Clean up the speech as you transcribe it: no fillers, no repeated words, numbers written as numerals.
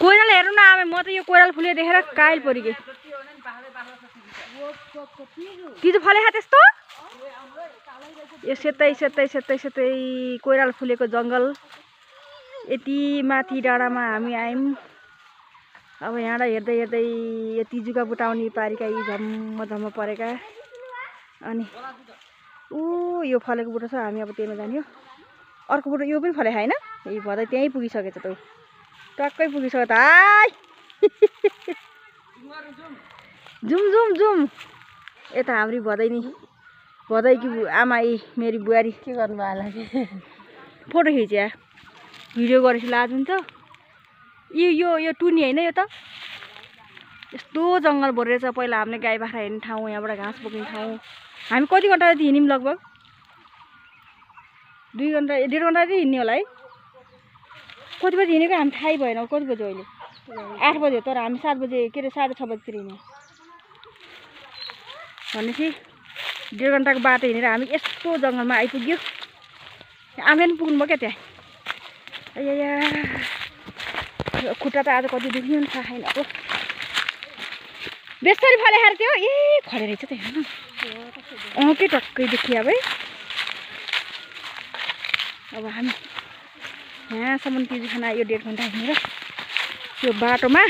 कोइराला हेर्नु न आमे म त यो कोइराला फुले देखेर काइल परिगे कि त फले खा त्यस्तो यो सेतै सेतै सेतै सेतै कोइराला फुलेको जंगल यति माथि डाँडामा हामी आयौं अब यहाँ हेर्दै हेर्दै यति जुका बुटाउने पारिका यी झम्म झम्म परेका अनि यो फलेको बुटो छ हामी अब त्यहीमा जाने हो अर्को बुटो यो पनि फले हैन यी भदै त्यही पुगिसकेछ त टक्कै पुगिसक्यो त हाय जुम जुम जुम यता हाम्री भदै नि भदै कि आमा यी मेरी बुहारी के गर्नु होला कि फोटो खिच्या भिडियो गरेछ लाज हुन्छ यो टुनी हैन यो त यस्तो जंगल भरेर छ पहिला हामीले गाई बाख्रा हेर्ने ठाउँ यहाँबाट घाँस बोक्ने ठाउँ हामी कति घण्टा जति हिँड्यौं लगभग 2 घण्टा 1.5 घण्टा जति हिँड्ने होला है कति बजे हिँडेको हामी थाहै भएन कति बजे अहिले 8 बजे तर हामी 7 बजे के रे 6:30 बजेतिर हिँड्यौं भनेपछि 1.5 घण्टाको बाटो हिँडेर हामी यस्तो जंगलमा आइपुग्यो आमे पनि पुग्नु भयो क्या त्यहाँ अय्या खुट्टा त आज कति दुख्यो नि थाहा छैन अब बेसरी फले खाएर त्यो ए खरे रहेछ त हेर्नु के टक्कै देखियो अब अब हामी यहाँसम्म तिज खाना यो 1.5 घण्टा हिँडेर यो बाटोमा